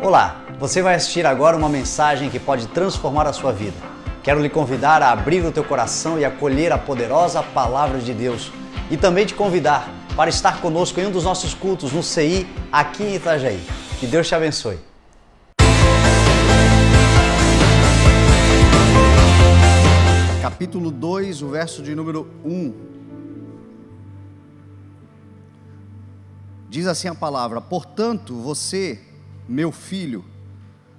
Olá, você vai assistir agora uma mensagem que pode transformar a sua vida. Quero lhe convidar a abrir o teu coração e acolher a poderosa Palavra de Deus. E também te convidar para estar conosco em um dos nossos cultos no CI, aqui em Itajaí. Que Deus te abençoe. Capítulo 2, o verso de número 1. Diz assim a palavra: portanto, você, meu filho,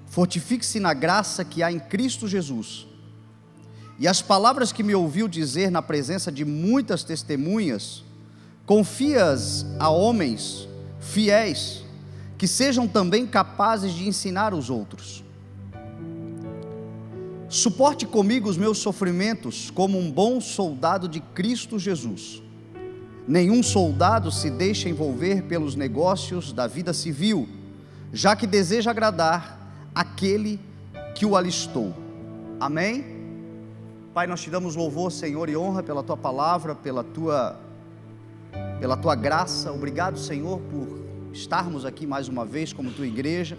fortifique-se na graça que há em Cristo Jesus. E as palavras que me ouviu dizer na presença de muitas testemunhas, confia-as a homens fiéis, que sejam também capazes de ensinar os outros. Suporte comigo os meus sofrimentos como um bom soldado de Cristo Jesus. Nenhum soldado se deixa envolver pelos negócios da vida civil, já que deseja agradar aquele que o alistou. Amém? Pai, nós te damos louvor, Senhor, e honra pela tua palavra, pela tua graça. Obrigado, Senhor, por estarmos aqui mais uma vez como tua igreja.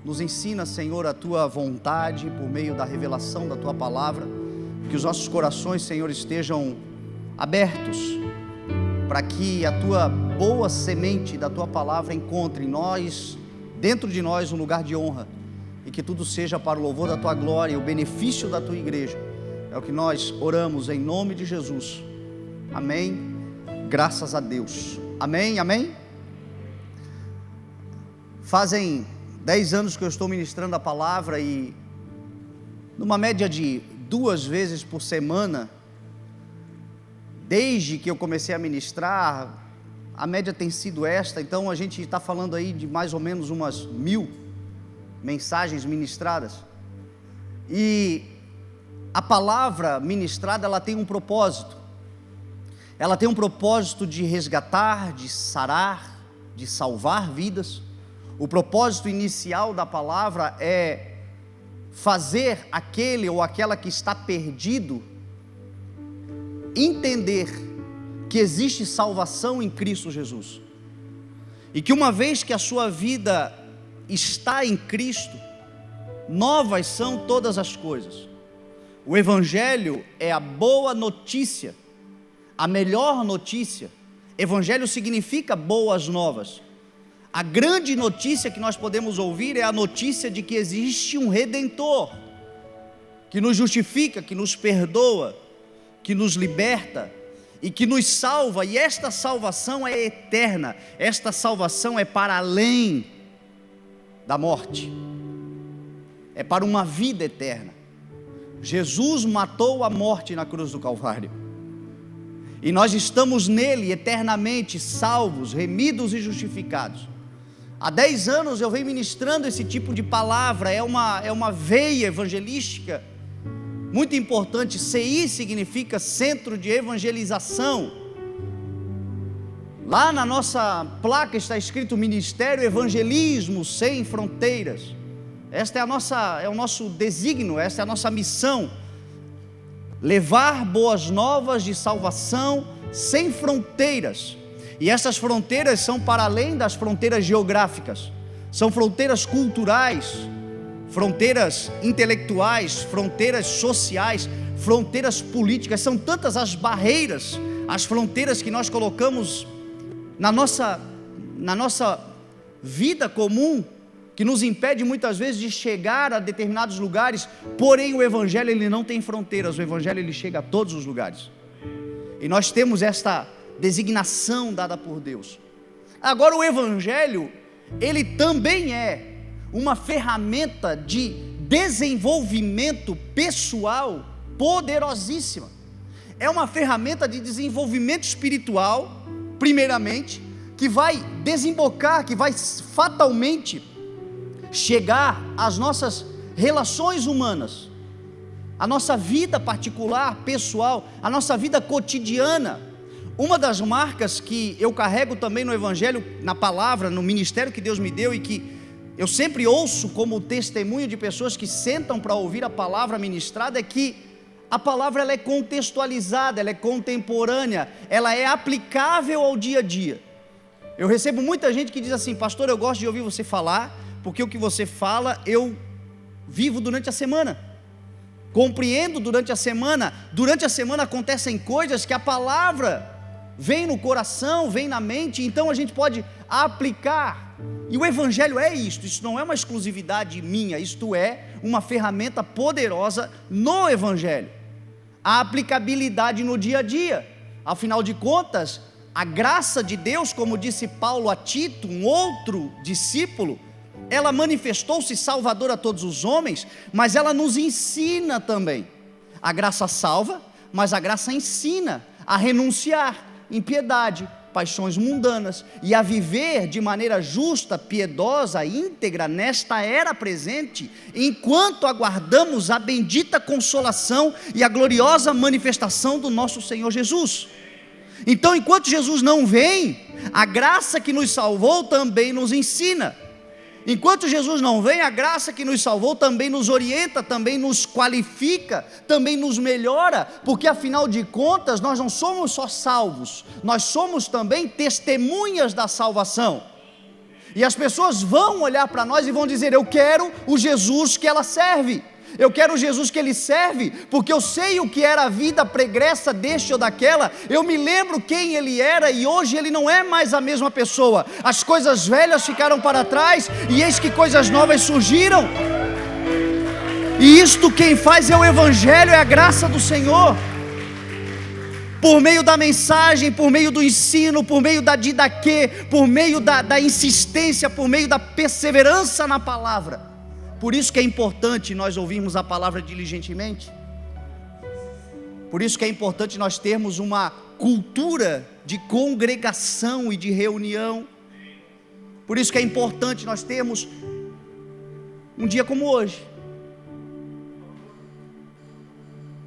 Nos ensina, Senhor, a tua vontade por meio da revelação da tua palavra, que os nossos corações, Senhor, estejam abertos para que a tua boa semente da tua palavra encontre em nós, dentro de nós, um lugar de honra, e que tudo seja para o louvor da tua glória e o benefício da tua igreja. É o que nós oramos em nome de Jesus. Amém. Graças a Deus. Amém, amém. Fazem 10 anos que eu estou ministrando a palavra e numa média de 2 vezes por semana, desde que eu comecei a ministrar, a média tem sido esta. Então a gente está falando aí de mais ou menos umas 1000 mensagens ministradas. E a palavra ministrada, ela tem um propósito. Ela tem um propósito de resgatar, de sarar, de salvar vidas. O propósito inicial da palavra é fazer aquele ou aquela que está perdido entender que existe salvação em Cristo Jesus, e que uma vez que a sua vida está em Cristo, novas são todas as coisas. O Evangelho é a boa notícia, a melhor notícia. Evangelho significa boas novas. A grande notícia que nós podemos ouvir é a notícia de que existe um Redentor, que nos justifica, que nos perdoa, que nos liberta e que nos salva. E esta salvação é eterna, esta salvação é para além da morte, é para uma vida eterna. Jesus matou a morte na cruz do Calvário, e nós estamos nele eternamente salvos, remidos e justificados. Há 10 anos eu venho ministrando esse tipo de palavra. É uma veia evangelística muito importante. CI significa Centro de Evangelização. Lá na nossa placa está escrito Ministério Evangelismo Sem Fronteiras. Esta é o nosso desígnio, esta é a nossa missão: levar boas novas de salvação sem fronteiras. E essas fronteiras são para além das fronteiras geográficas, são fronteiras culturais, fronteiras intelectuais, fronteiras sociais, fronteiras políticas. São tantas as barreiras, as fronteiras que nós colocamos na nossa vida comum, que nos impede muitas vezes de chegar a determinados lugares. Porém o Evangelho, ele não tem fronteiras. O Evangelho, ele chega a todos os lugares, e nós temos esta designação dada por Deus. Agora, o Evangelho, ele também é uma ferramenta de desenvolvimento pessoal poderosíssima. É uma ferramenta de desenvolvimento espiritual, primeiramente, que vai desembocar, que vai fatalmente chegar às nossas relações humanas, à nossa vida particular, pessoal, à nossa vida cotidiana. Uma das marcas que eu carrego também no Evangelho, na palavra, no ministério que Deus me deu, e que eu sempre ouço como testemunho de pessoas que sentam para ouvir a palavra ministrada, é que a palavra, ela é contextualizada, ela é contemporânea, ela é aplicável ao dia a dia. Eu recebo muita gente que diz assim: pastor, eu gosto de ouvir você falar, porque o que você fala eu vivo durante a semana, compreendo durante a semana acontecem coisas que a palavra vem no coração, vem na mente, então a gente pode aplicar. E o Evangelho é isto, isso não é uma exclusividade minha, isto é uma ferramenta poderosa no Evangelho, a aplicabilidade no dia a dia. Afinal de contas, a graça de Deus, como disse Paulo a Tito, um outro discípulo, ela manifestou-se salvadora a todos os homens, mas ela nos ensina também. A graça salva, mas a graça ensina a renunciar impiedade, paixões mundanas e a viver de maneira justa, piedosa, íntegra nesta era presente, enquanto aguardamos a bendita consolação e a gloriosa manifestação do nosso Senhor Jesus. Então, enquanto Jesus não vem, a graça que nos salvou também nos ensina. Enquanto Jesus não vem, a graça que nos salvou também nos orienta, também nos qualifica, também nos melhora, porque afinal de contas nós não somos só salvos, nós somos também testemunhas da salvação. E as pessoas vão olhar para nós e vão dizer: eu quero o Jesus que ela serve, eu quero o Jesus que ele serve, porque eu sei o que era a vida pregressa deste ou daquela, eu me lembro quem ele era e hoje ele não é mais a mesma pessoa, as coisas velhas ficaram para trás e eis que coisas novas surgiram. E isto quem faz é o Evangelho, é a graça do Senhor, por meio da mensagem, por meio do ensino, por meio da didaquê, por meio da insistência, por meio da perseverança na palavra. Por isso que é importante nós ouvirmos a palavra diligentemente, por isso que é importante nós termos uma cultura de congregação e de reunião, por isso que é importante nós termos um dia como hoje,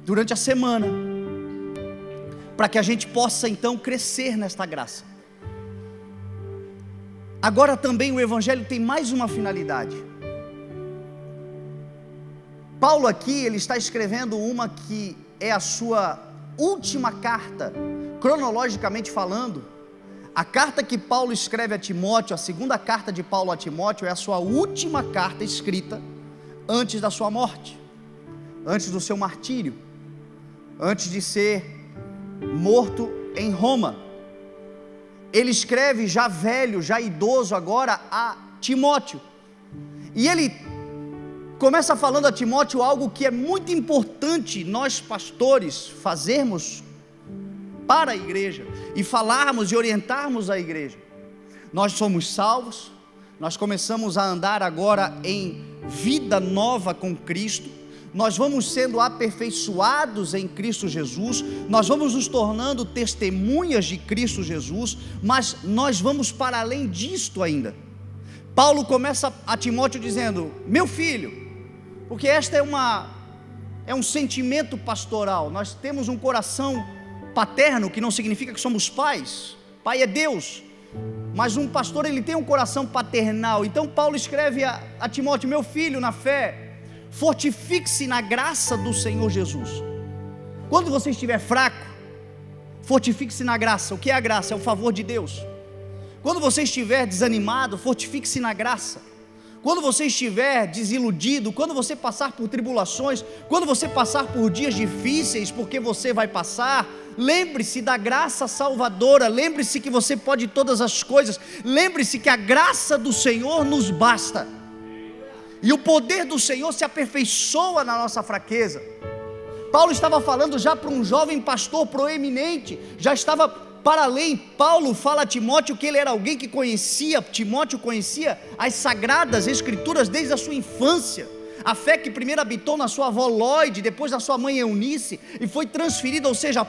durante a semana, para que a gente possa então crescer nesta graça. Agora também o Evangelho tem mais uma finalidade. Paulo aqui, ele está escrevendo uma que é a sua última carta, cronologicamente falando. A carta que Paulo escreve a Timóteo, a segunda carta de Paulo a Timóteo, é a sua última carta escrita antes da sua morte, antes do seu martírio, antes de ser morto em Roma. Ele escreve já velho, já idoso agora a Timóteo, e ele começa falando a Timóteo algo que é muito importante nós pastores fazermos para a igreja e falarmos e orientarmos a igreja. Nós somos salvos, nós começamos a andar agora em vida nova com Cristo, nós vamos sendo aperfeiçoados em Cristo Jesus, nós vamos nos tornando testemunhas de Cristo Jesus, mas nós vamos para além disto ainda. Paulo começa a Timóteo dizendo: meu filho, porque esta é um sentimento pastoral, nós temos um coração paterno, que não significa que somos pais, pai é Deus, mas um pastor ele tem um coração paternal. Então Paulo escreve a Timóteo: meu filho na fé, fortifique-se na graça do Senhor Jesus. Quando você estiver fraco, fortifique-se na graça. O que é a graça? É o favor de Deus. Quando você estiver desanimado, fortifique-se na graça. Quando você estiver desiludido, quando você passar por tribulações, quando você passar por dias difíceis, porque você vai passar, lembre-se da graça salvadora, lembre-se que você pode todas as coisas, lembre-se que a graça do Senhor nos basta, e o poder do Senhor se aperfeiçoa na nossa fraqueza. Paulo estava falando já para um jovem pastor proeminente, já estava para além. Paulo fala a Timóteo que ele era alguém que Timóteo conhecia as sagradas escrituras desde a sua infância, a fé que primeiro habitou na sua avó Lóide, depois na sua mãe Eunice, e foi transferida, ou seja,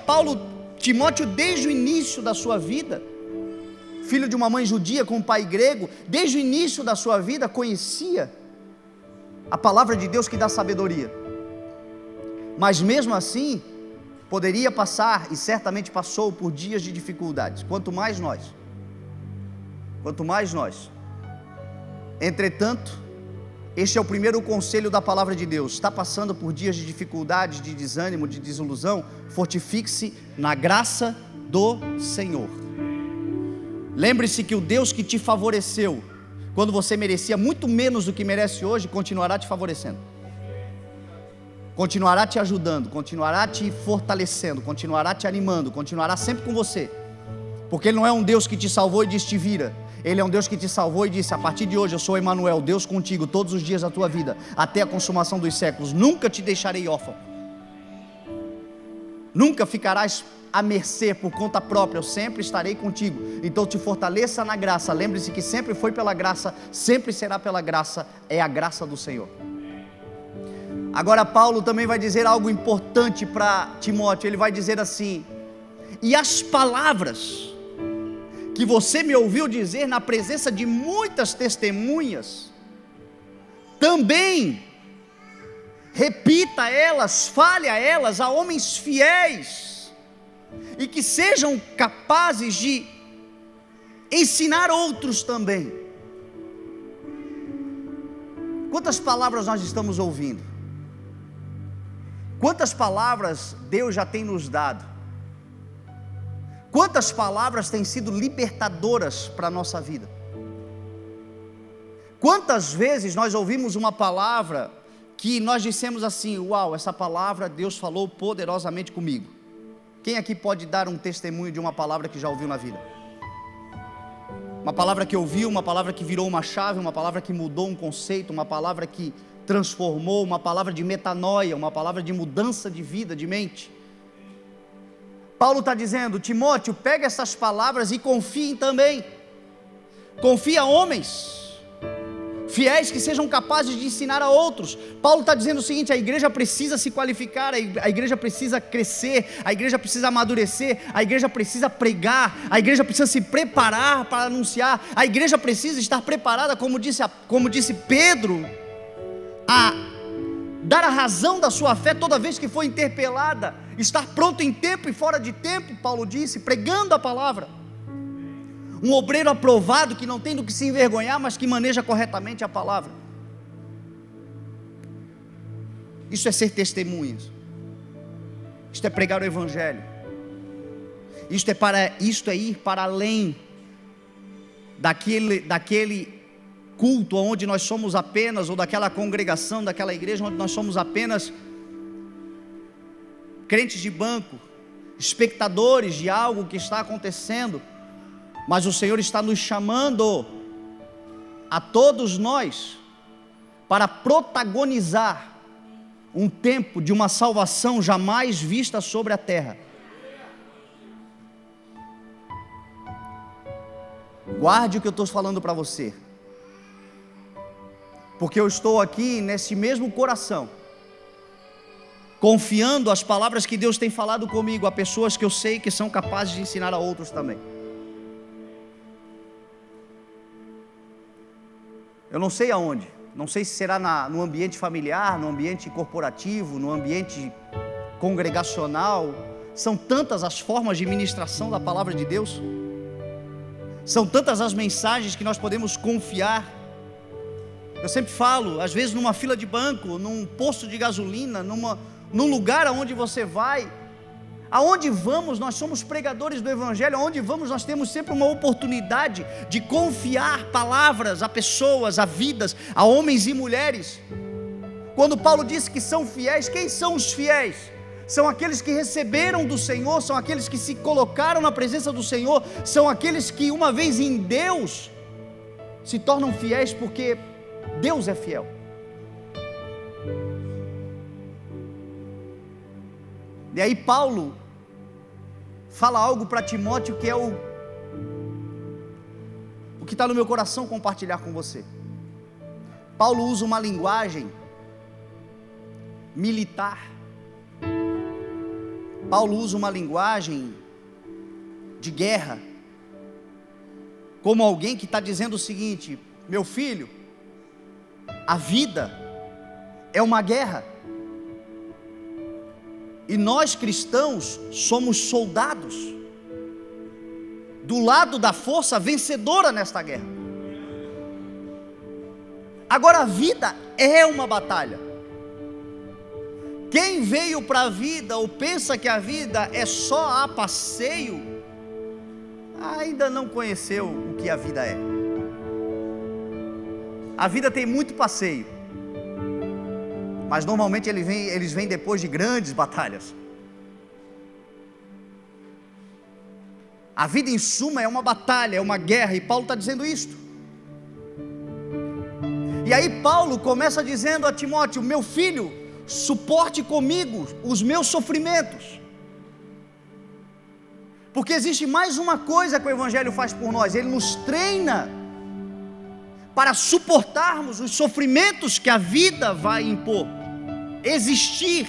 Timóteo desde o início da sua vida, filho de uma mãe judia com um pai grego, desde o início da sua vida conhecia a palavra de Deus que dá sabedoria, mas mesmo assim poderia passar, e certamente passou, por dias de dificuldades, quanto mais nós. Entretanto, este é o primeiro conselho da palavra de Deus: está passando por dias de dificuldade, de desânimo, de desilusão, fortifique-se na graça do Senhor. Lembre-se que o Deus que te favoreceu, quando você merecia muito menos do que merece hoje, continuará te favorecendo, continuará te ajudando, continuará te fortalecendo, continuará te animando, continuará sempre com você, porque Ele não é um Deus que te salvou e disse te vira. Ele é um Deus que te salvou e disse: a partir de hoje eu sou Emanuel, Deus contigo todos os dias da tua vida, até a consumação dos séculos. Nunca te deixarei órfão, nunca ficarás à mercê por conta própria, eu sempre estarei contigo. Então te fortaleça na graça, lembre-se que sempre foi pela graça, sempre será pela graça, é a graça do Senhor. Agora Paulo também vai dizer algo importante para Timóteo. Ele vai dizer assim: e as palavras que você me ouviu dizer na presença de muitas testemunhas, também repita elas, fale a elas, a homens fiéis, e que sejam capazes de ensinar outros também. Quantas palavras nós estamos ouvindo? Quantas palavras Deus já tem nos dado? Quantas palavras têm sido libertadoras para a nossa vida? Quantas vezes nós ouvimos uma palavra que nós dissemos assim: uau, essa palavra Deus falou poderosamente comigo. Quem aqui pode dar um testemunho de uma palavra que já ouviu na vida? Uma palavra que ouviu, uma palavra que virou uma chave, uma palavra que mudou um conceito, uma palavra que transformou, uma palavra de metanoia, uma palavra de mudança de vida, de mente. Paulo está dizendo: Timóteo, pega essas palavras e confiem também. Confia homens fiéis que sejam capazes de ensinar a outros. Paulo está dizendo o seguinte: a igreja precisa se qualificar, a igreja precisa crescer, a igreja precisa amadurecer, a igreja precisa pregar, a igreja precisa se preparar para anunciar, a igreja precisa estar preparada, como disse Pedro, a dar a razão da sua fé toda vez que for interpelada, estar pronto em tempo e fora de tempo. Paulo disse, pregando a palavra. Um obreiro aprovado, que não tem do que se envergonhar, mas que maneja corretamente a palavra. Isso é ser testemunhas. Isto é pregar o evangelho. Isto é ir para além daquele culto onde nós somos apenas, ou daquela congregação, daquela igreja onde nós somos apenas crentes de banco, espectadores de algo que está acontecendo. Mas o Senhor está nos chamando, a todos nós, para protagonizar um tempo de uma salvação jamais vista sobre a terra. Guarde o que eu estou falando para você, porque eu estou aqui nesse mesmo coração, confiando as palavras que Deus tem falado comigo a pessoas que eu sei que são capazes de ensinar a outros também. Eu não sei aonde, não sei se será no ambiente familiar, no ambiente corporativo, no ambiente congregacional. São tantas as formas de ministração da palavra de Deus, são tantas as mensagens que nós podemos confiar. Eu sempre falo, às vezes numa fila de banco, num posto de gasolina, num lugar aonde você vai, aonde vamos, nós somos pregadores do evangelho. Aonde vamos, nós temos sempre uma oportunidade de confiar palavras a pessoas, a vidas, a homens e mulheres. Quando Paulo disse que são fiéis, quem são os fiéis? São aqueles que receberam do Senhor, são aqueles que se colocaram na presença do Senhor, são aqueles que uma vez em Deus se tornam fiéis, porque Deus é fiel. E aí Paulo fala algo para Timóteo que é o que está no meu coração compartilhar com você. Paulo usa uma linguagem militar. Paulo usa uma linguagem de guerra, como alguém que está dizendo o seguinte: meu filho, a vida é uma guerra, e nós cristãos somos soldados do lado da força vencedora nesta guerra. Agora, a vida é uma batalha. Quem veio para a vida ou pensa que a vida é só a passeio, ainda não conheceu o que a vida é. A vida tem muito passeio, mas normalmente eles vêm depois de grandes batalhas. A vida em suma é uma batalha, é uma guerra, e Paulo está dizendo isto. E aí Paulo começa dizendo a Timóteo: meu filho, suporte comigo os meus sofrimentos. Porque existe mais uma coisa que o Evangelho faz por nós: ele nos treina para suportarmos os sofrimentos que a vida vai impor. Existir,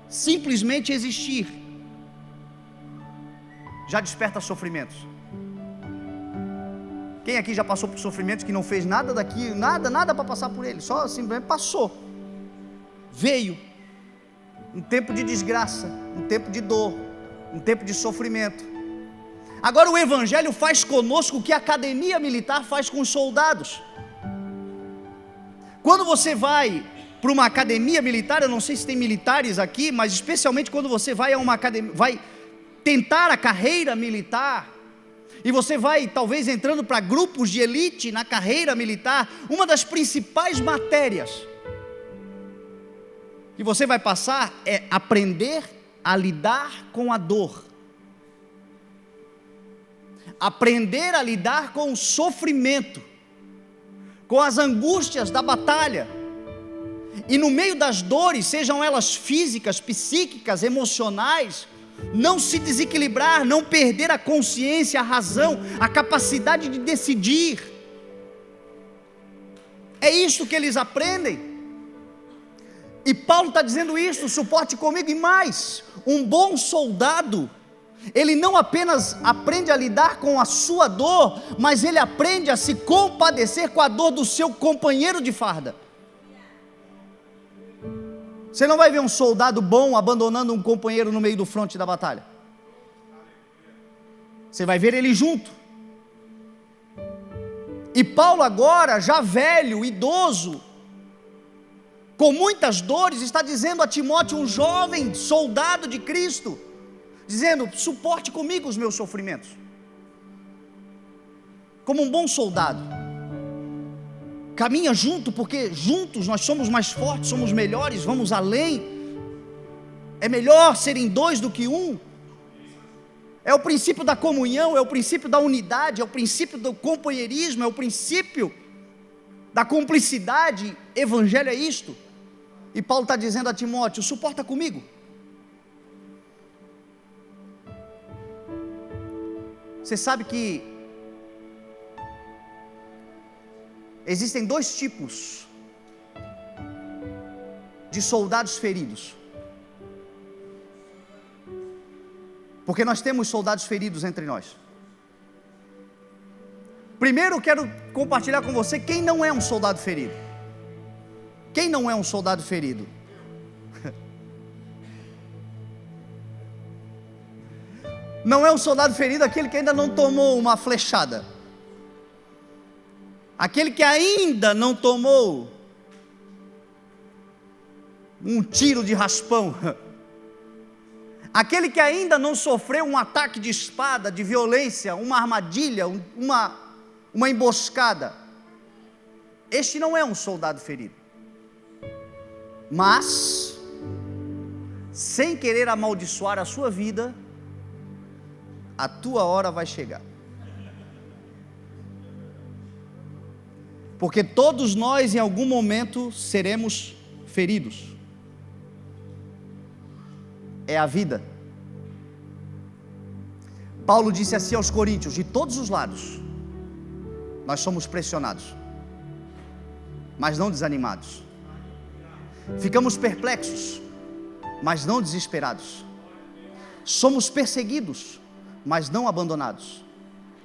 simplesmente existir, já desperta sofrimentos. Quem aqui já passou por sofrimentos que não fez nada daqui, nada para passar por ele, só simplesmente passou, veio um tempo de desgraça, um tempo de dor, um tempo de sofrimento. Agora o Evangelho faz conosco o que a academia militar faz com os soldados. Quando você vai para uma academia militar, eu não sei se tem militares aqui, mas especialmente quando você vai a uma academia, vai tentar a carreira militar, e você vai talvez entrando para grupos de elite na carreira militar, uma das principais matérias que você vai passar é aprender a lidar com a dor, aprender a lidar com o sofrimento, com as angústias da batalha, e no meio das dores, sejam elas físicas, psíquicas, emocionais, não se desequilibrar, não perder a consciência, a razão, a capacidade de decidir. É isso que eles aprendem. E Paulo está dizendo isso: suporte comigo. E mais, um bom soldado, ele não apenas aprende a lidar com a sua dor, mas ele aprende a se compadecer com a dor do seu companheiro de farda. Você não vai ver um soldado bom abandonando um companheiro no meio do fronte da batalha. Você vai ver ele junto. E Paulo agora, já velho, idoso, com muitas dores, está dizendo a Timóteo, um jovem soldado de Cristo, dizendo: suporte comigo os meus sofrimentos. Como um bom soldado, caminha junto, porque juntos nós somos mais fortes, somos melhores, vamos além. É melhor serem dois do que um. É o princípio da comunhão, é o princípio da unidade, é o princípio do companheirismo, é o princípio da cumplicidade. Evangelho é isto. E Paulo está dizendo a Timóteo: suporta comigo. Você sabe que existem dois tipos de soldados feridos. Porque nós temos soldados feridos entre nós. Primeiro eu quero compartilhar com você quem não é um soldado ferido. Quem não é um soldado ferido? Não é um soldado ferido aquele que ainda não tomou uma flechada, aquele que ainda não tomou um tiro de raspão, aquele que ainda não sofreu um ataque de espada, de violência, uma armadilha, uma emboscada. Este não é um soldado ferido. Mas, sem querer amaldiçoar a sua vida, a tua hora vai chegar. Porque todos nós em algum momento seremos feridos. É a vida. Paulo disse assim aos Coríntios: de todos os lados nós somos pressionados, mas não desanimados. Ficamos perplexos, mas não desesperados. Somos perseguidos, mas não abandonados.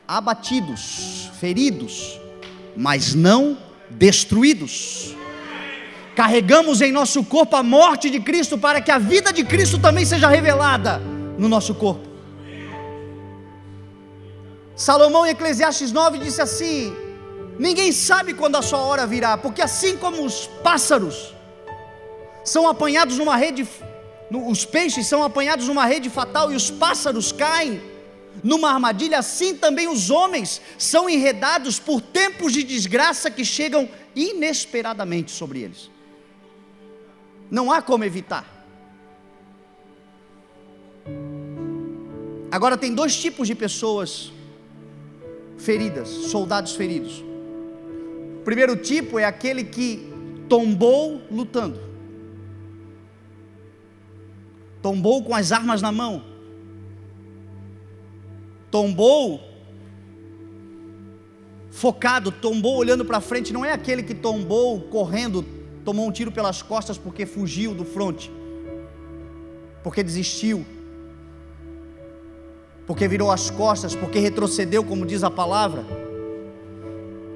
Abatidos, feridos, mas não destruídos. Carregamos em nosso corpo a morte de Cristo, para que a vida de Cristo também seja revelada no nosso corpo. Salomão em Eclesiastes 9 disse assim: ninguém sabe quando a sua hora virá, porque assim como os pássaros são apanhados numa rede, os peixes são apanhados numa rede fatal e os pássaros caem numa armadilha, assim também os homens são enredados por tempos de desgraça que chegam inesperadamente sobre eles. Não há como evitar. Agora tem dois tipos de pessoas feridas, soldados feridos. O primeiro tipo é aquele que tombou lutando, tombou com as armas na mão, tombou focado, tombou olhando para frente. Não é aquele que tombou correndo, tomou um tiro pelas costas porque fugiu do fronte, porque desistiu, porque virou as costas, porque retrocedeu, como diz a palavra.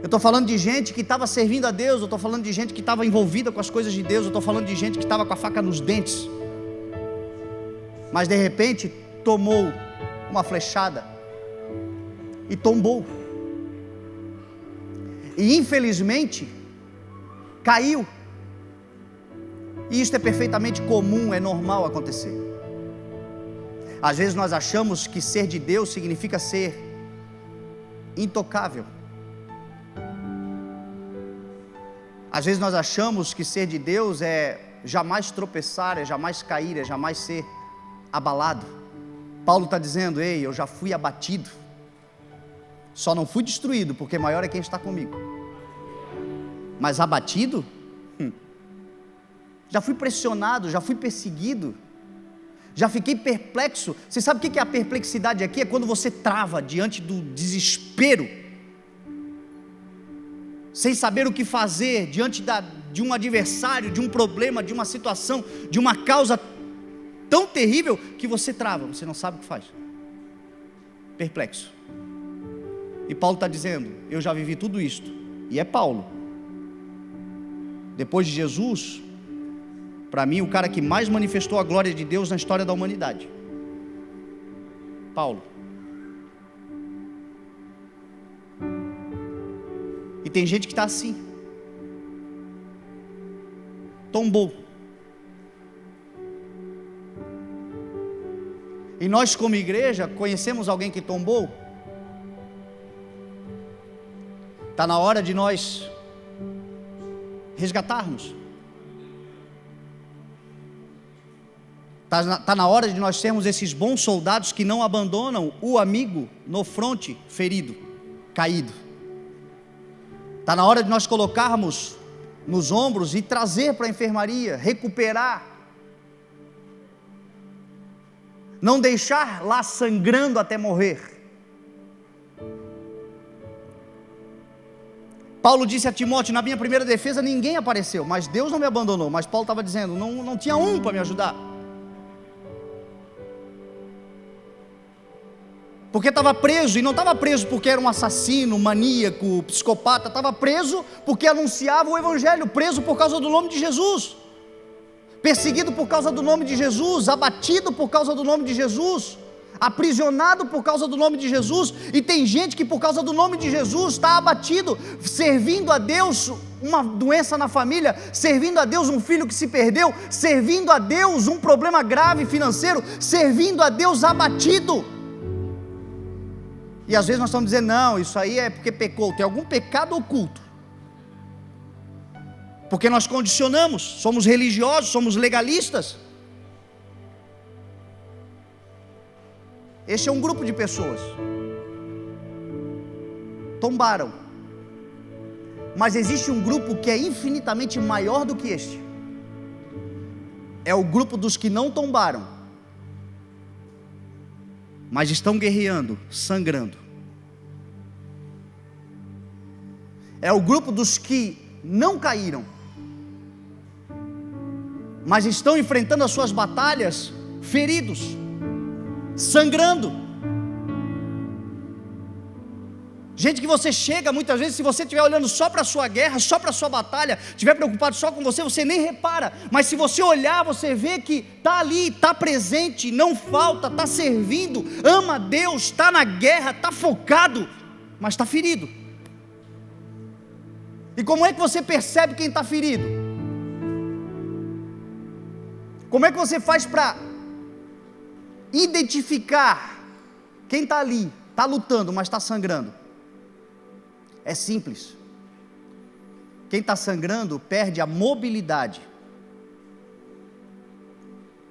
Eu estou falando de gente que estava servindo a Deus, eu estou falando de gente que estava envolvida com as coisas de Deus, eu estou falando de gente que estava com a faca nos dentes, mas de repente tomou uma flechada e tombou, e infelizmente caiu. E isso é perfeitamente comum, é normal acontecer. Às vezes nós achamos que ser de Deus significa ser intocável. Às vezes nós achamos que ser de Deus é jamais tropeçar, é jamais cair, é jamais ser abalado. Paulo está dizendo: ei, eu já fui abatido, só não fui destruído, porque maior é quem está comigo. Mas abatido? Já fui pressionado, já fui perseguido, já fiquei perplexo. Você sabe o que é a perplexidade aqui? É quando você trava diante do desespero, sem saber o que fazer, diante de um adversário, de um problema, de uma situação, de uma causa tão terrível, que você trava, você não sabe o que faz, perplexo. E Paulo está dizendo: eu já vivi tudo isto. E é Paulo, depois de Jesus, para mim, o cara que mais manifestou a glória de Deus na história da humanidade. Paulo. E tem gente que está assim, tombou. E nós, como igreja, conhecemos alguém que tombou. Está na hora de nós resgatarmos. Está na hora de nós sermos esses bons soldados que não abandonam o amigo no fronte, ferido, caído. Está na hora de nós colocarmos nos ombros e trazer para a enfermaria, recuperar. Não deixar lá sangrando até morrer. Paulo disse a Timóteo: na minha primeira defesa ninguém apareceu, mas Deus não me abandonou. Mas Paulo estava dizendo: não tinha um para me ajudar. Porque estava preso, e não estava preso porque era um assassino, maníaco, psicopata. Estava preso porque anunciava o Evangelho, preso por causa do nome de Jesus, perseguido por causa do nome de Jesus, abatido por causa do nome de Jesus, aprisionado por causa do nome de Jesus. E tem gente que por causa do nome de Jesus está abatido, servindo a Deus uma doença na família, servindo a Deus um filho que se perdeu, servindo a Deus um problema grave financeiro, servindo a Deus abatido. E às vezes nós estamos dizendo: não, isso aí é porque pecou. Tem algum pecado oculto, porque nós condicionamos, somos religiosos, somos legalistas. Este é um grupo de pessoas, tombaram, mas existe um grupo que é infinitamente maior do que este. É o grupo dos que não tombaram, mas estão guerreando, sangrando. É o grupo dos que não caíram, mas estão enfrentando as suas batalhas feridos, sangrando. Gente que você chega muitas vezes, se você estiver olhando só para a sua guerra, só para a sua batalha, estiver preocupado só com você, você nem repara. Mas se você olhar, você vê que está ali, está presente, não falta, está servindo, ama a Deus, está na guerra, está focado, mas está ferido. E como é que você percebe quem está ferido? Como é que você faz para identificar Quem está ali, está lutando, mas está sangrando? É simples. Quem está sangrando perde a mobilidade.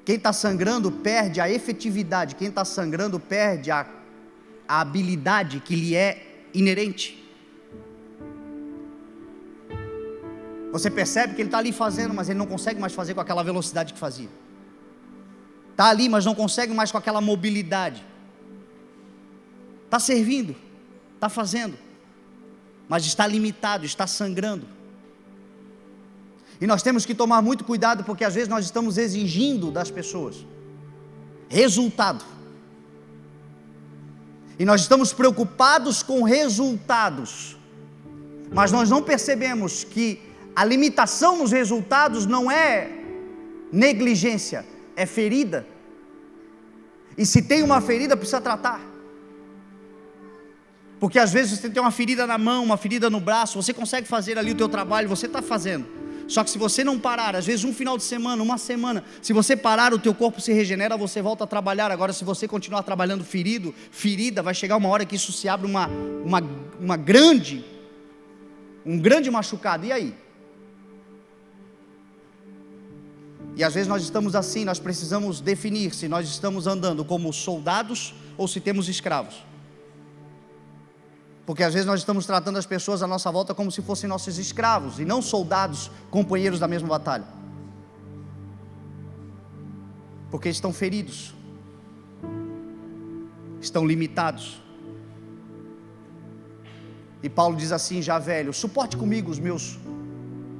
Quem está sangrando perde a efetividade. Quem está sangrando perde a habilidade que lhe é inerente. Você percebe que ele está ali fazendo, mas ele não consegue mais fazer com aquela velocidade que fazia. Está ali, mas não consegue mais com aquela mobilidade. Está servindo, está fazendo, mas está limitado, está sangrando. E nós temos que tomar muito cuidado, porque às vezes nós estamos exigindo das pessoas resultado. E nós estamos preocupados com resultados, mas nós não percebemos que a limitação nos resultados não é negligência, é ferida. E se tem uma ferida, precisa tratar. Porque às vezes você tem uma ferida na mão, uma ferida no braço, você consegue fazer ali o teu trabalho, você está fazendo. Só que se você não parar, às vezes um final de semana, uma semana, se você parar, o teu corpo se regenera, você volta a trabalhar. Agora, se você continuar trabalhando ferida, vai chegar uma hora que isso se abre um grande machucado. E aí? E às vezes nós estamos assim, nós precisamos definir se nós estamos andando como soldados ou se temos escravos. Porque às vezes nós estamos tratando as pessoas à nossa volta como se fossem nossos escravos, e não soldados, companheiros da mesma batalha. Porque estão feridos, estão limitados. E Paulo diz assim, já velho: suporte comigo os meus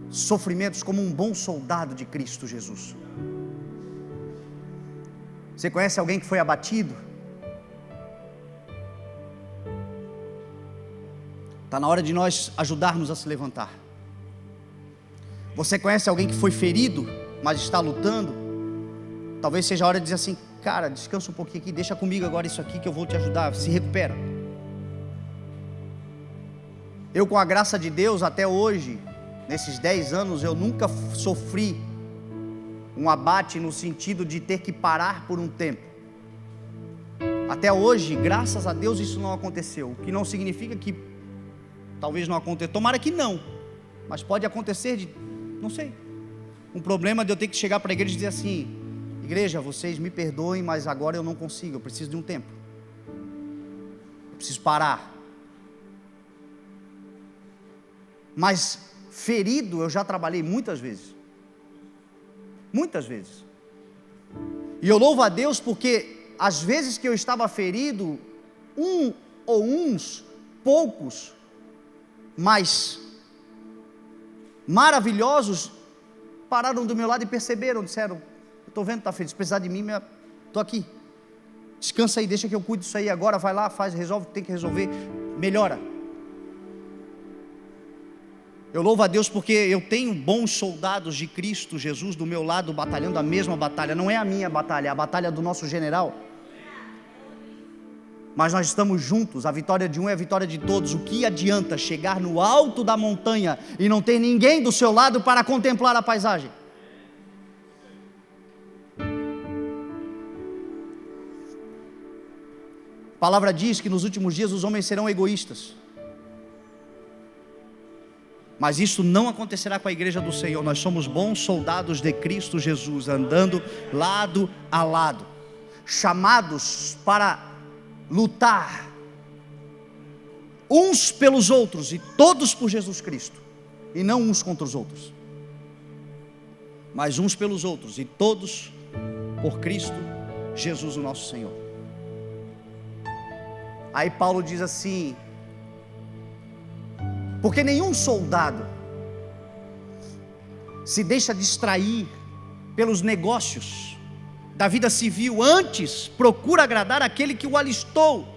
sofrimentos como um bom soldado de Cristo Jesus. Você conhece alguém que foi abatido? Está na hora de nós ajudarmos a se levantar. Você conhece alguém que foi ferido, mas está lutando? Talvez seja a hora de dizer assim: cara, descansa um pouquinho aqui, deixa comigo agora isso aqui que eu vou te ajudar, se recupera. Eu, com a graça de Deus, até hoje, nesses 10 anos, eu nunca sofri um abate no sentido de ter que parar por um tempo. Até hoje, graças a Deus, isso não aconteceu, o que não significa que talvez não aconteça, tomara que não, mas pode acontecer de, não sei, um problema de eu ter que chegar para a igreja e dizer assim: igreja, vocês me perdoem, mas agora eu não consigo, eu preciso de um tempo, eu preciso parar. Mas ferido eu já trabalhei muitas vezes, e eu louvo a Deus porque as vezes que eu estava ferido, poucos mas maravilhosos pararam do meu lado e perceberam, disseram: eu estou vendo que está feliz, se precisar de mim, estou aqui, descansa aí, deixa que eu cuido disso aí agora, vai lá, faz, resolve o que tem que resolver, melhora. Eu louvo a Deus porque eu tenho bons soldados de Cristo Jesus do meu lado, batalhando a mesma batalha. Não é a minha batalha, é a batalha do nosso general, mas nós estamos juntos. A vitória de um é a vitória de todos. O que adianta chegar no alto da montanha e não ter ninguém do seu lado para contemplar a paisagem? A palavra diz que nos últimos dias os homens serão egoístas, mas isso não acontecerá com a igreja do Senhor. Nós somos bons soldados de Cristo Jesus, andando lado a lado, chamados para lutar uns pelos outros e todos por Jesus Cristo, e não uns contra os outros, mas uns pelos outros e todos por Cristo Jesus, o nosso Senhor. Aí Paulo diz assim: porque nenhum soldado se deixa distrair pelos negócios da vida civil, antes procura agradar aquele que o alistou.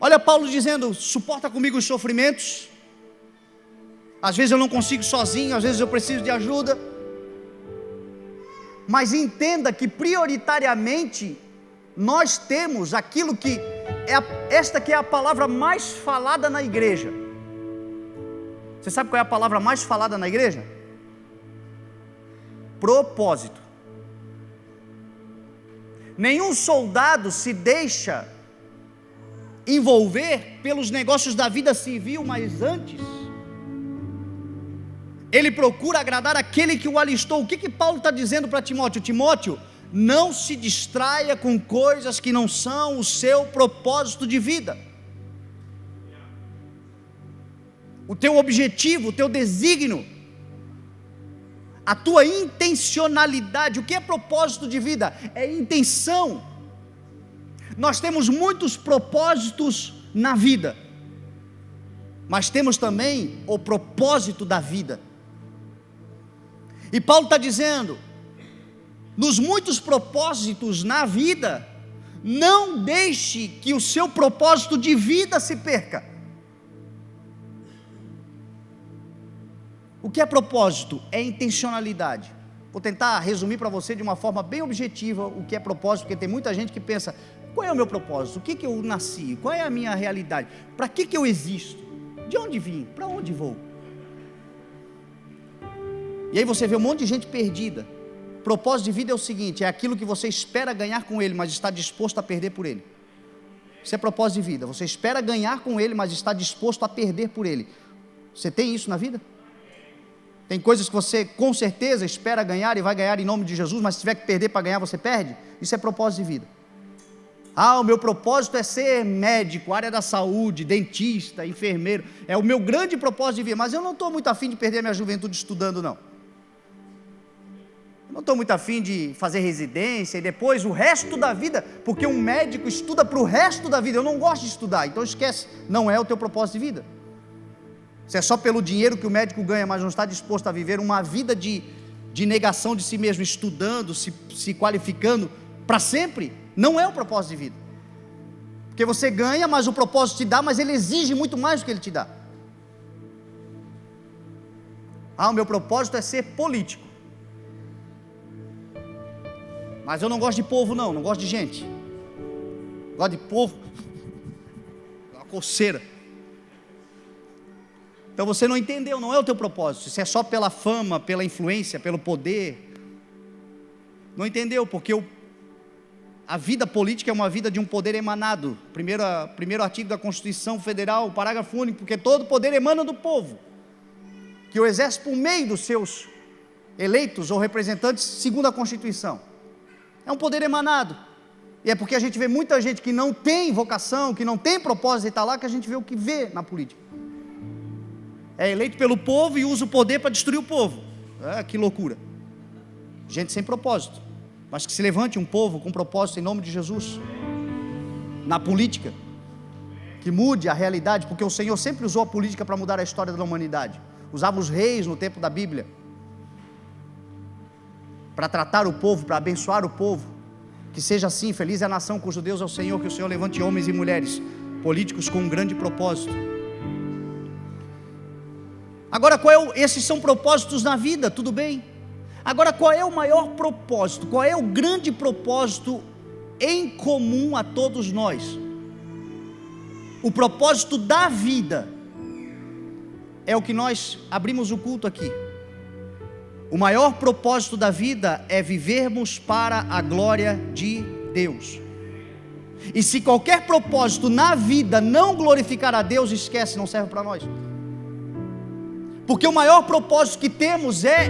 Olha Paulo dizendo: suporta comigo os sofrimentos. Às vezes eu não consigo sozinho, às vezes eu preciso de ajuda, mas entenda que prioritariamente nós temos aquilo que esta que é a palavra mais falada na igreja. Você sabe qual é a palavra mais falada na igreja? Propósito. Nenhum soldado se deixa envolver pelos negócios da vida civil, mas antes ele procura agradar aquele que o alistou. O que Paulo está dizendo para Timóteo? Timóteo, não se distraia com coisas que não são o seu propósito de vida. O teu objetivo, o teu desígnio, a tua intencionalidade. O que é propósito de vida? É intenção. Nós temos muitos propósitos na vida, mas temos também o propósito da vida. E Paulo está dizendo, nos muitos propósitos na vida, não deixe que o seu propósito de vida se perca. O que é propósito? É intencionalidade. Vou tentar resumir para você de uma forma bem objetiva o que é propósito, porque tem muita gente que pensa, qual é o meu propósito? O que eu nasci? Qual é a minha realidade? Para que eu existo? De onde vim? Para onde vou? E aí você vê um monte de gente perdida. Propósito de vida é o seguinte, é aquilo que você espera ganhar com ele, mas está disposto a perder por ele. Isso é propósito de vida. Você espera ganhar com ele, mas está disposto a perder por ele. Você tem isso na vida? Tem coisas que você com certeza espera ganhar e vai ganhar em nome de Jesus, mas se tiver que perder para ganhar, você perde? Isso é propósito de vida. O meu propósito é ser médico, área da saúde, dentista, enfermeiro. É o meu grande propósito de vida, mas eu não estou muito afim de perder minha juventude estudando, não. Eu não estou muito afim de fazer residência e depois o resto da vida, porque um médico estuda para o resto da vida. Eu não gosto de estudar, então esquece, não é o teu propósito de vida. Se é só pelo dinheiro que o médico ganha, mas não está disposto a viver uma vida de negação de si mesmo, estudando, se qualificando para sempre, não é o propósito de vida. Porque você ganha, mas o propósito te dá, mas ele exige muito mais do que ele te dá. O meu propósito é ser político. Mas eu não gosto de povo, não gosto de gente. Gosto de povo, uma coceira. Então você não entendeu, não é o teu propósito. Isso é só pela fama, pela influência, pelo poder. Não entendeu, porque a vida política é uma vida de um poder emanado. Primeiro artigo da Constituição Federal, parágrafo único, porque todo poder emana do povo, que o exerce por meio dos seus eleitos ou representantes, segundo a Constituição. É um poder emanado, e é porque a gente vê muita gente que não tem vocação, que não tem propósito e está lá, que a gente vê o que vê na política. É eleito pelo povo e usa o poder para destruir o povo. Que loucura. Gente sem propósito, mas que se levante um povo com propósito em nome de Jesus, na política, que mude a realidade, porque o Senhor sempre usou a política para mudar a história da humanidade. Usava os reis no tempo da Bíblia, para tratar o povo, para abençoar o povo. Que seja assim, feliz é a nação cujo Deus é o Senhor, que o Senhor levante homens e mulheres políticos com um grande propósito. Agora, esses são propósitos na vida, tudo bem? Agora, qual é o maior propósito? Qual é o grande propósito em comum a todos nós? O propósito da vida é o que nós abrimos o culto aqui. O maior propósito da vida é vivermos para a glória de Deus. E se qualquer propósito na vida não glorificar a Deus, esquece, não serve para nós. Porque o maior propósito que temos é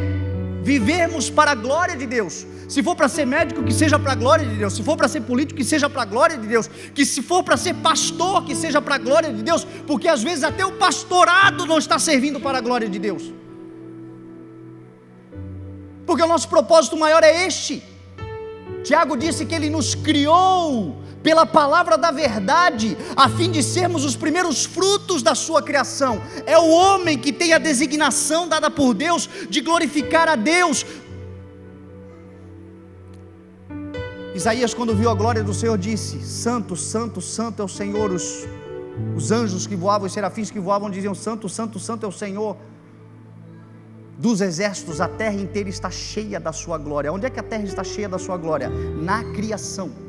vivermos para a glória de Deus. Se for para ser médico, que seja para a glória de Deus. Se for para ser político, que seja para a glória de Deus. Que se for para ser pastor, que seja para a glória de Deus. Porque às vezes até o pastorado não está servindo para a glória de Deus. Porque o nosso propósito maior é este. Tiago disse que Ele nos criou pela palavra da verdade, a fim de sermos os primeiros frutos da sua criação. É o homem que tem a designação dada por Deus de glorificar a Deus. Isaías, quando viu a glória do Senhor, disse: Santo, Santo, Santo é o Senhor. Os anjos que voavam, os serafins que voavam diziam: Santo, Santo, Santo é o Senhor dos exércitos. A terra inteira está cheia da sua glória. Onde é que a terra está cheia da sua glória? Na criação.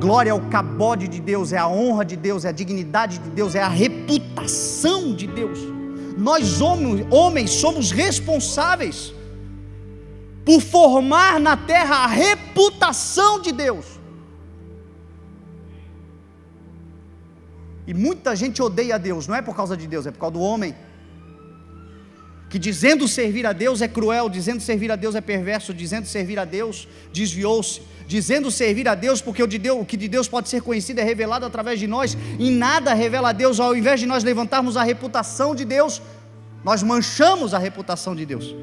Glória é o cabode de Deus, é a honra de Deus, é a dignidade de Deus, é a reputação de Deus. Nós homens somos responsáveis por formar na terra a reputação de Deus. E muita gente odeia a Deus, não é por causa de Deus, é por causa do homem, que dizendo servir a Deus é cruel, dizendo servir a Deus é perverso, dizendo servir a Deus desviou-se, dizendo servir a Deus porque o que de Deus pode ser conhecido é revelado através de nós, e nada revela a Deus. Ao invés de nós levantarmos a reputação de Deus, nós manchamos a reputação de Deus.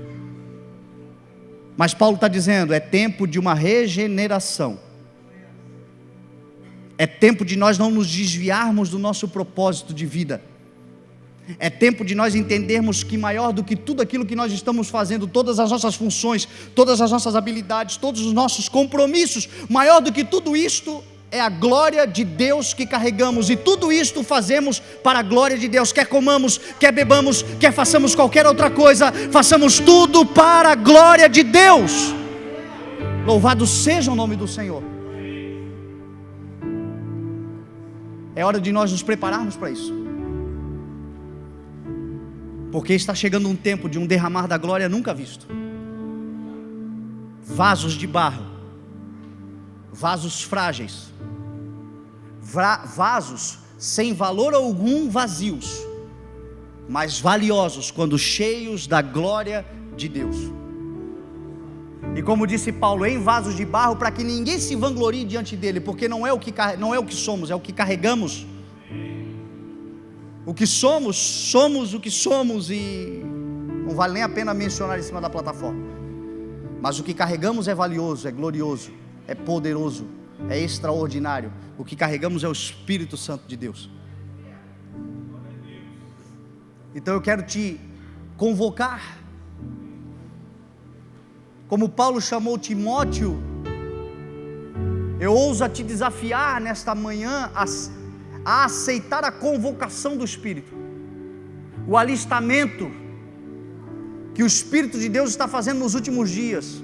Mas Paulo está dizendo, é tempo de uma regeneração, é tempo de nós não nos desviarmos do nosso propósito de vida, é tempo de nós entendermos que maior do que tudo aquilo que nós estamos fazendo, todas as nossas funções, todas as nossas habilidades, todos os nossos compromissos, maior do que tudo isto é a glória de Deus que carregamos, e tudo isto fazemos para a glória de Deus, quer comamos, quer bebamos, quer façamos qualquer outra coisa, façamos tudo para a glória de Deus. Louvado seja o nome do Senhor. É hora de nós nos prepararmos para isso, porque está chegando um tempo de um derramar da glória nunca visto. Vasos de barro, vasos frágeis, vasos sem valor algum, vazios, mas valiosos quando cheios da glória de Deus. E como disse Paulo, em vasos de barro, para que ninguém se vanglorie diante dele, porque não é o que somos, é o que carregamos. O que somos, somos o que somos, e não vale nem a pena mencionar em cima da plataforma. Mas o que carregamos é valioso, é glorioso, é poderoso, é extraordinário. O que carregamos é o Espírito Santo de Deus. Então eu quero te convocar, como Paulo chamou Timóteo, eu ouso te desafiar nesta manhã a aceitar a convocação do Espírito, o alistamento que o Espírito de Deus está fazendo nos últimos dias,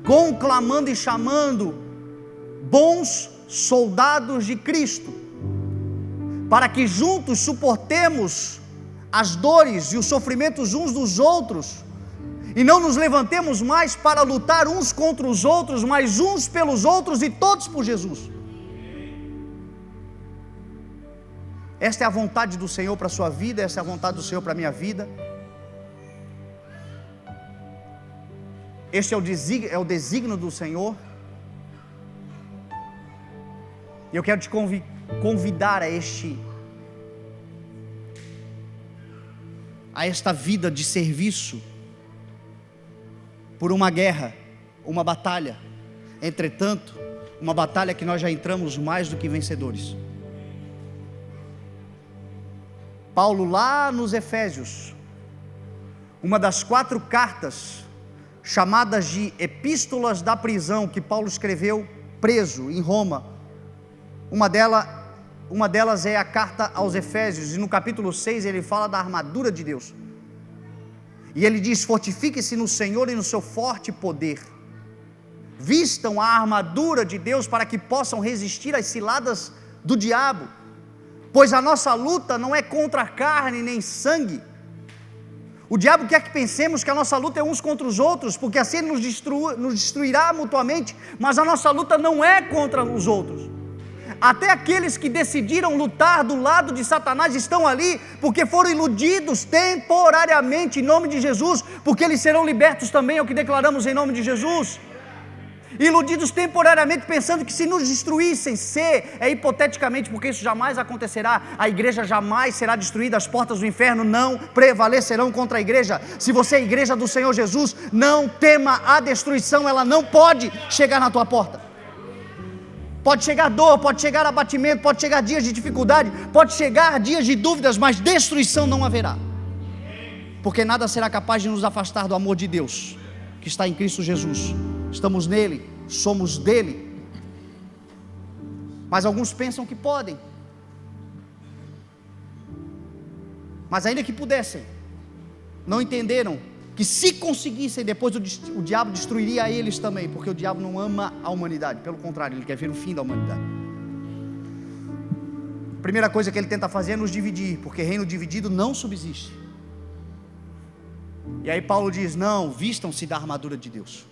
conclamando e chamando bons soldados de Cristo, para que juntos suportemos as dores e os sofrimentos uns dos outros, e não nos levantemos mais para lutar uns contra os outros, mas uns pelos outros e todos por Jesus. Esta é a vontade do Senhor para a sua vida, esta é a vontade do Senhor para a minha vida. Este é o desígnio do Senhor. E eu quero te convidar a esta vida de serviço por uma guerra, uma batalha. Entretanto, uma batalha que nós já entramos mais do que vencedores. Paulo, lá nos Efésios, uma das 4 cartas chamadas de epístolas da prisão, que Paulo escreveu preso em Roma, uma delas é a carta aos Efésios, e no capítulo 6 ele fala da armadura de Deus, e ele diz: fortifique-se no Senhor e no seu forte poder, vistam a armadura de Deus para que possam resistir às ciladas do diabo, pois a nossa luta não é contra a carne nem sangue. O diabo quer que pensemos que a nossa luta é uns contra os outros, porque assim ele nos destruirá mutuamente, mas a nossa luta não é contra os outros. Até aqueles que decidiram lutar do lado de Satanás estão ali, porque foram iludidos temporariamente em nome de Jesus, porque eles serão libertos também, é o que declaramos em nome de Jesus. Iludidos temporariamente, pensando que se nos destruíssem, hipoteticamente, porque isso jamais acontecerá, a igreja jamais será destruída, as portas do inferno não prevalecerão contra a igreja. Se você é a igreja do Senhor Jesus, não tema a destruição, ela não pode chegar na tua porta. Pode chegar dor, pode chegar abatimento, pode chegar dias de dificuldade, pode chegar dias de dúvidas, mas destruição não haverá, porque nada será capaz de nos afastar do amor de Deus, que está em Cristo Jesus. Estamos nele, somos dele. Mas alguns pensam que podem, mas ainda que pudessem, não entenderam que se conseguissem, depois o diabo destruiria eles também, porque o diabo não ama a humanidade, pelo contrário, ele quer ver o fim da humanidade. A primeira coisa que ele tenta fazer é nos dividir, porque reino dividido não subsiste. E aí Paulo diz: não, vistam-se da armadura de Deus,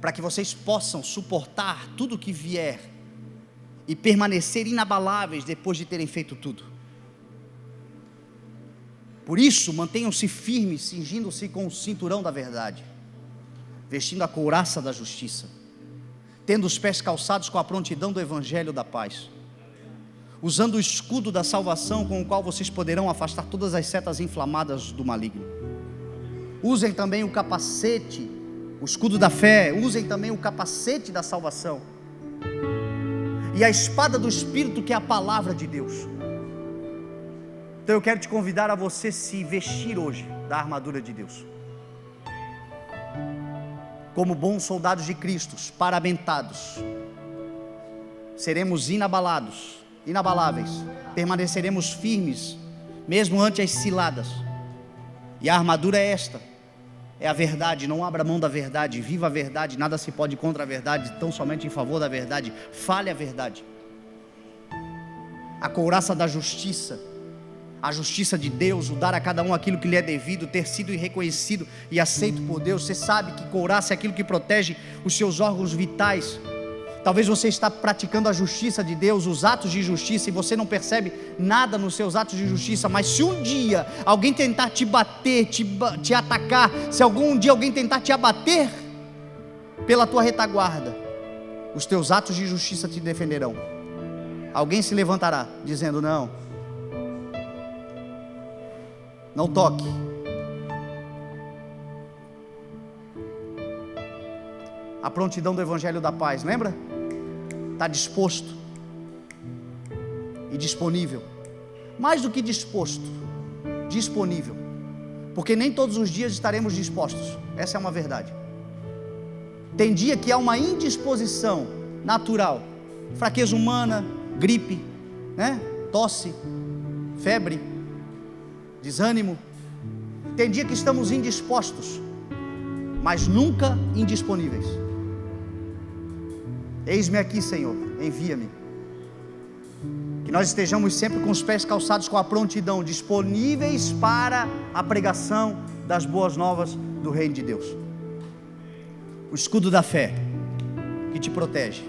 para que vocês possam suportar tudo o que vier e permanecer inabaláveis depois de terem feito tudo. Por isso, mantenham-se firmes, cingindo-se com o cinturão da verdade, vestindo a couraça da justiça, tendo os pés calçados com a prontidão do evangelho da paz, usando o escudo da salvação, com o qual vocês poderão afastar todas as setas inflamadas do maligno. Usem também o capacete, o escudo da fé, usem também o capacete da salvação, e a espada do Espírito, que é a palavra de Deus. Então eu quero te convidar a você se vestir hoje da armadura de Deus, como bons soldados de Cristo, paramentados. Seremos inabaláveis, permaneceremos firmes, mesmo ante as ciladas. E a armadura é esta, é a verdade. Não abra mão da verdade, viva a verdade. Nada se pode contra a verdade, tão somente em favor da verdade. Fale a verdade. A couraça da justiça, a justiça de Deus, o dar a cada um aquilo que lhe é devido, ter sido reconhecido e aceito por Deus. Você sabe que couraça é aquilo que protege os seus órgãos vitais. Talvez você está praticando a justiça de Deus, os atos de justiça, e você não percebe nada nos seus atos de justiça. Mas se um dia alguém tentar te bater, te atacar, se algum dia alguém tentar te abater pela tua retaguarda, os teus atos de justiça te defenderão. Alguém se levantará dizendo: não toque. A prontidão do evangelho da paz, lembra? Está disposto e disponível. Mais do que disposto, disponível. Porque nem todos os dias estaremos dispostos. Essa é uma verdade. Tem dia que há uma indisposição natural, fraqueza humana, gripe, né? Tosse, febre, desânimo. Tem dia que estamos indispostos, mas nunca indisponíveis. Eis-me aqui, Senhor, envia-me. Que nós estejamos sempre com os pés calçados com a prontidão, disponíveis para a pregação das boas novas do reino de Deus. O escudo da fé, que te protege,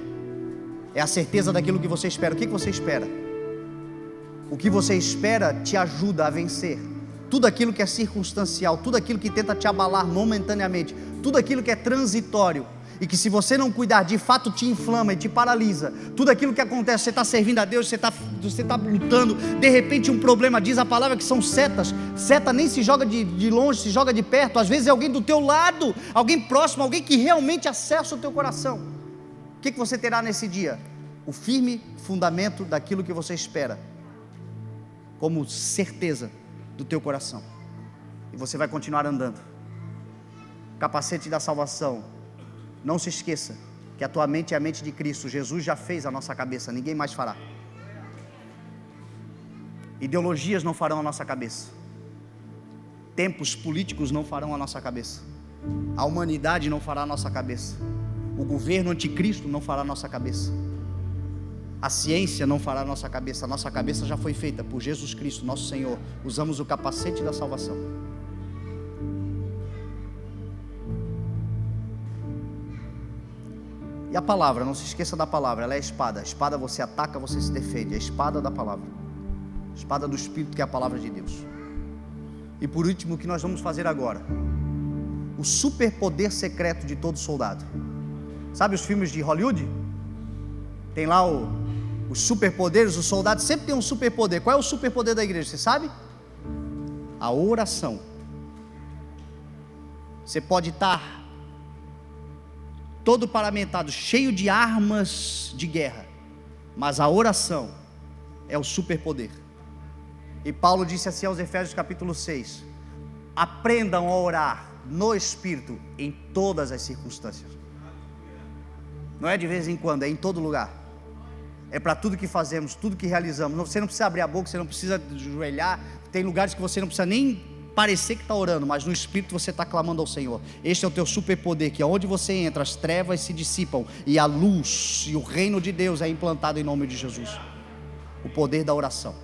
é a certeza daquilo que você espera. O que você espera? O que você espera te ajuda a vencer tudo aquilo que é circunstancial, tudo aquilo que tenta te abalar momentaneamente, tudo aquilo que é transitório, e que se você não cuidar, de fato te inflama e te paralisa. Tudo aquilo que acontece, você está servindo a Deus, você está lutando, de repente um problema, diz a palavra que são setas. Seta nem se joga de longe, se joga de perto. Às vezes é alguém do teu lado, alguém próximo, alguém que realmente acessa o teu coração. O que você terá nesse dia? O firme fundamento daquilo que você espera, como certeza do teu coração, e você vai continuar andando. Capacete da salvação. Não se esqueça que a tua mente é a mente de Cristo. Jesus já fez a nossa cabeça, ninguém mais fará. Ideologias não farão a nossa cabeça, tempos políticos não farão a nossa cabeça, a humanidade não fará a nossa cabeça, o governo anticristo não fará a nossa cabeça, a ciência não fará a nossa cabeça já foi feita por Jesus Cristo, nosso Senhor. Usamos o capacete da salvação. E a palavra, não se esqueça da palavra, ela é a espada. A espada você ataca, você se defende. A espada da palavra, a espada do Espírito, que é a palavra de Deus. E por último, o que nós vamos fazer agora? O superpoder secreto de todo soldado. Sabe os filmes de Hollywood? Tem lá os superpoderes. Os soldados sempre tem um superpoder. Qual é o superpoder da igreja, você sabe? A oração. Você pode estar todo paramentado, cheio de armas de guerra, mas a oração é o superpoder. E Paulo disse assim aos Efésios capítulo 6: aprendam a orar no Espírito em todas as circunstâncias. Não é de vez em quando, é em todo lugar. É para tudo que fazemos, tudo que realizamos. Você não precisa abrir a boca, você não precisa ajoelhar. Tem lugares que você não precisa nem parecer que está orando, mas no Espírito você está clamando ao Senhor. Este é o teu superpoder, que aonde você entra, as trevas se dissipam e a luz e o reino de Deus é implantado em nome de Jesus. O poder da oração.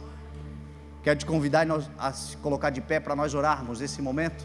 Quero te convidar a se colocar de pé para nós orarmos esse momento.